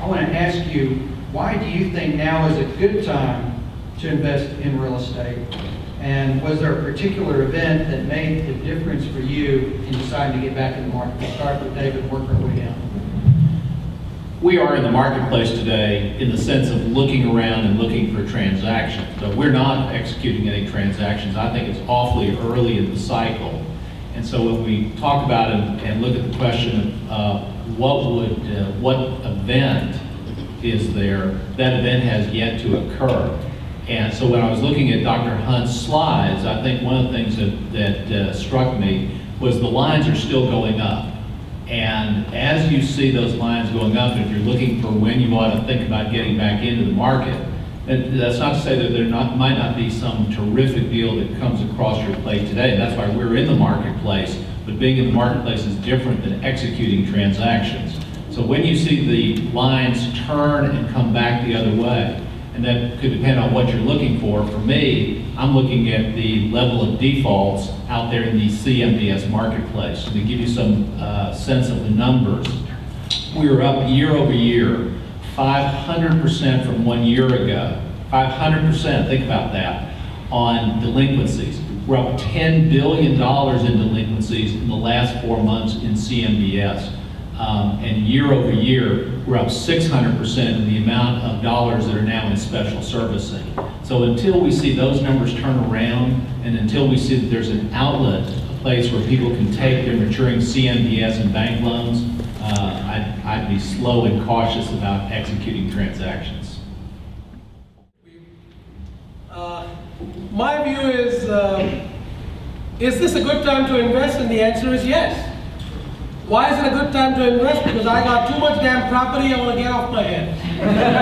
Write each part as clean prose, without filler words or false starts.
I want to ask you, why do you think now is a good time to invest in real estate? And was there a particular event that made the difference for you in deciding to get back in the market? We'll start with David and work our way down. We are in the marketplace today in the sense of looking around and looking for transactions. So we're not executing any transactions. I think it's awfully early in the cycle. And so when we talk about it and look at the question of what event is there, that event has yet to occur. And so when I was looking at Dr. Hunt's slides, I think one of the things that struck me was the lines are still going up. And as you see those lines going up, if you're looking for when you ought to think about getting back into the market, that's not to say that there might not be some terrific deal that comes across your plate today. That's why we're in the marketplace. But being in the marketplace is different than executing transactions. So when you see the lines turn and come back the other way, and that could depend on what you're looking for. For me, I'm looking at the level of defaults out there in the CMBS marketplace. To give you some sense of the numbers, we were up year over year, 500% from 1 year ago. 500%, think about that, on delinquencies. We're up $10 billion in delinquencies in the last 4 months in CMBS. And year over year, we're up 600% in the amount of dollars that are now in special servicing. So until we see those numbers turn around, and until we see that there's an outlet, a place where people can take their maturing CMBS and bank loans, I'd be slow and cautious about executing transactions. My view is this a good time to invest? And the answer is yes. Why is it a good time to invest? Because I got too much damn property I want to get off my head. Okay?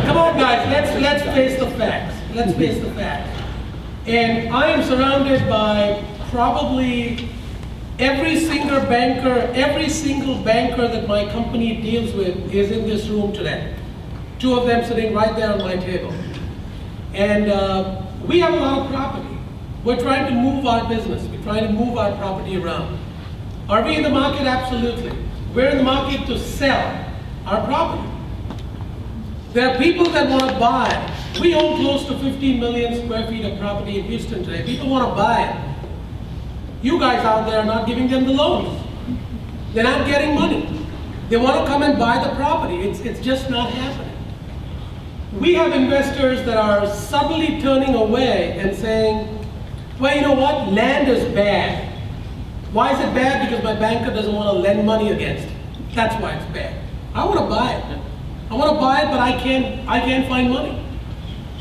Come on, guys, let's face the facts. Let's face the facts. And I am surrounded by probably every single banker that my company deals with is in this room today. 2 of them sitting right there on my table. And we have a lot of property. We're trying to move our business. We're trying to move our property around. Are we in the market? Absolutely. We're in the market to sell our property. There are people that want to buy. We own close to 15 million square feet of property in Houston today. People want to buy it. You guys out there are not giving them the loans. They're not getting money. They want to come and buy the property. It's just not happening. We have investors that are suddenly turning away and saying, well, you know what? Land is bad. Why is it bad? Because my banker doesn't want to lend money against it. That's why it's bad. I want to buy it. I want to buy it, but I can't find money.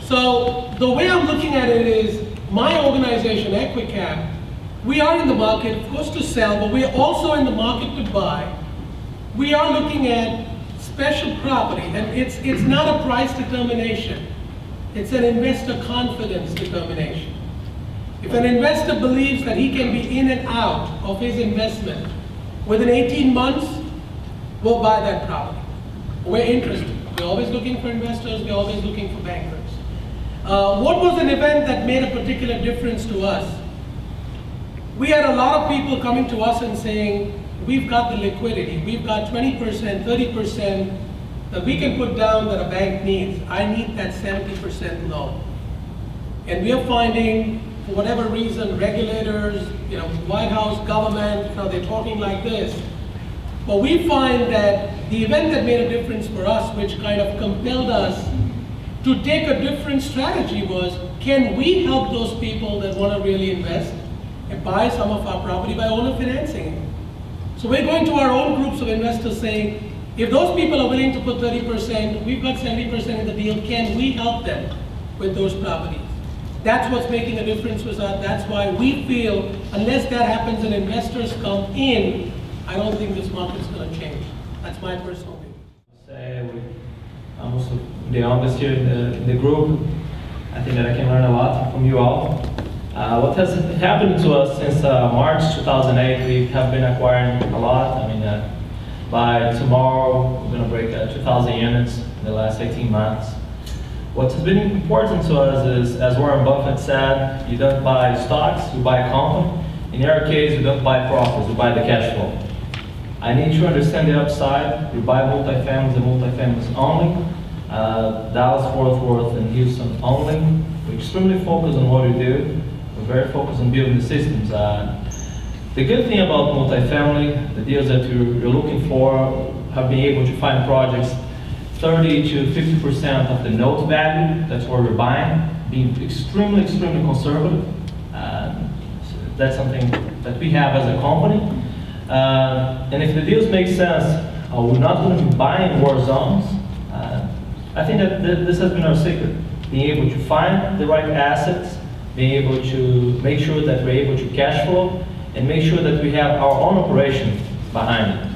So the way I'm looking at it is, my organization, Equicap, we are in the market, of course, to sell, but we are also in the market to buy. We are looking at special property, and it's not a price determination. It's an investor confidence determination. If an investor believes that he can be in and out of his investment within 18 months, we'll buy that property. We're interested. We're always looking for investors. We're always looking for bankers. What was an event that made a particular difference to us? We had a lot of people coming to us and saying, we've got the liquidity. We've got 20%, 30% that we can put down that a bank needs. I need that 70% loan. And we are finding, for whatever reason, regulators, White House, government, they're talking like this. But we find that the event that made a difference for us, which kind of compelled us to take a different strategy, was, can we help those people that want to really invest and buy some of our property by owner financing it? So we're going to our own groups of investors saying, if those people are willing to put 30%, we've got 70% in the deal, can we help them with those properties? That's what's making a difference with us. That's why we feel, unless that happens and investors come in, I don't think this market's going to change. That's my personal view. I'm also the youngest here in the group. I think that I can learn a lot from you all. What has happened to us since March 2008, we have been acquiring a lot. I mean, by tomorrow, we're going to break 2,000 units in the last 18 months. What has been important to us is, as Warren Buffett said, you don't buy stocks, you buy a company. In our case, we don't buy profits, we buy the cash flow. I need to understand the upside. We buy multifamilies and multifamilies only. Dallas, Fort Worth, and Houston only. We're extremely focused on what we do. We're very focused on building the systems. The good thing about multifamily, the deals that you're looking for, have been able to find projects 30 to 50% of the note value. That's where we're buying, being extremely, extremely conservative. So that's something that we have as a company. And if the deals make sense, we're not going to be buying war zones. I think that this has been our secret, being able to find the right assets, being able to make sure that we're able to cash flow, and make sure that we have our own operation behind it.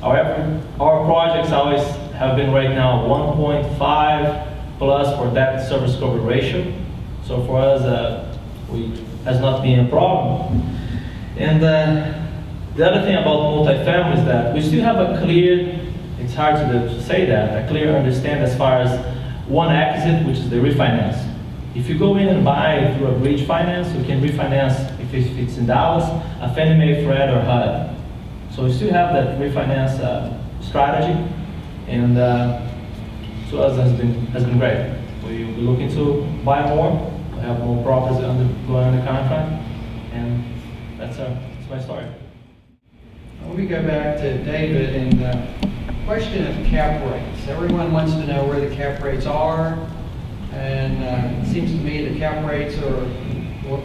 However, our projects always have been right now 1.5 plus for debt service cover ratio. So for us, has not been a problem. And the other thing about multifamily is that we still have a clear, it's hard to say that, a clear understanding as far as one exit, which is the refinance. If you go in and buy through a bridge finance, you can refinance, if it's in Dallas, a Fannie Mae, Fred, or HUD. So we still have that refinance strategy, and to us has been great. We're looking to buy more, we have more properties going under contract, and that's my story. Let me go back to David and the question of cap rates. Everyone wants to know where the cap rates are, and it seems to me the cap rates are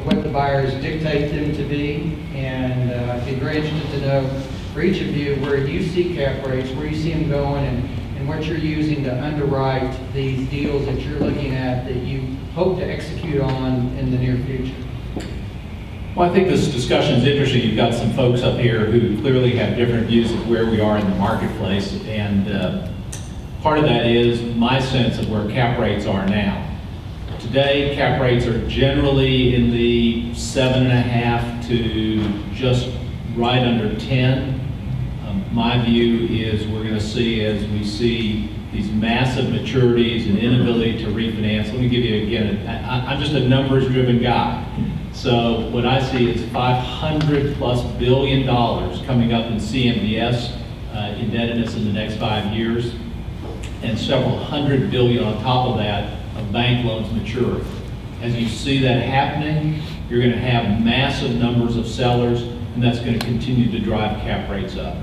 what the buyers dictate them to be, and I'd be very interested to know for each of you where you see cap rates, where you see them going, and what you're using to underwrite these deals that you're looking at that you hope to execute on in the near future. Well, I think this discussion is interesting. You've got some folks up here who clearly have different views of where we are in the marketplace, and part of that is my sense of where cap rates are now. Today, cap rates are generally in the 7.5 to just right under 10. My view is we're going to see, as we see these massive maturities and inability to refinance. Let me give you again, I'm just a numbers-driven guy. So what I see is $500+ billion coming up in CMBS indebtedness in the next 5 years, and several hundred billion on top of that of bank loans maturing. As you see that happening, you're going to have massive numbers of sellers, and that's going to continue to drive cap rates up.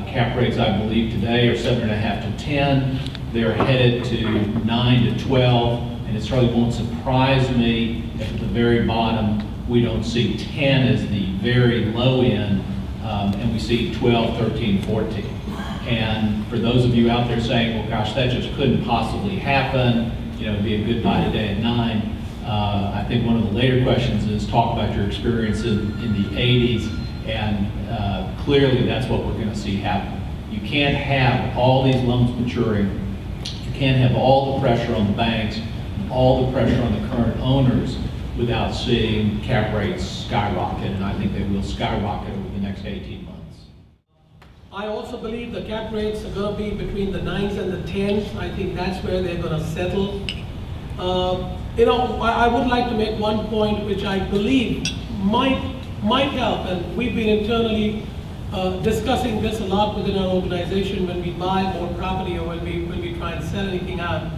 Cap rates, I believe, today are 7.5 to 10. They're headed to 9 to 12, and it certainly won't surprise me if at the very bottom we don't see 10 as the very low end, and we see 12, 13, 14. And for those of you out there saying, well, gosh, that just couldn't possibly happen, you know, it'd be a good buy today at 9. I think one of the later questions is talk about your experience in the 80s, and clearly that's what we're going to see happen. You can't have all these loans maturing. You can't have all the pressure on the banks and all the pressure on the current owners without seeing cap rates skyrocket, and I think they will skyrocket over the next 18 months. I also believe the cap rates are going to be between the 9s and the 10s. I think that's where they're going to settle. You know, I would like to make one point which I believe might help, and we've been internally discussing this a lot within our organization when we buy more property or when we try and sell anything out.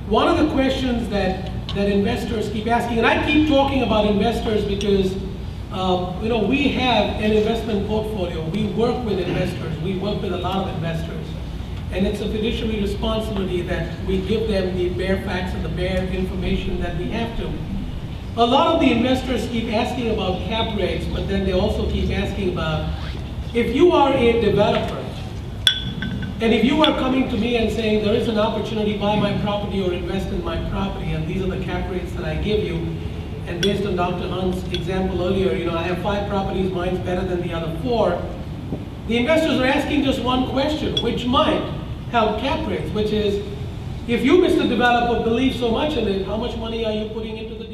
One of the questions that investors keep asking, and I keep talking about investors because you know, we have an investment portfolio. We work with investors. We work with a lot of investors. And it's a fiduciary responsibility that we give them the bare facts and the bare information that we have to. A lot of the investors keep asking about cap rates, but then they also keep asking about, if you are a developer, and if you are coming to me and saying there is an opportunity, buy my property or invest in my property, and these are the cap rates that I give you, and based on Dr. Hunt's example earlier, you know, I have 5 properties, mine's better than the other 4. The investors are asking just one question, which might help cap rates, which is, if you, Mr. Developer, believe so much in it, how much money are you putting into the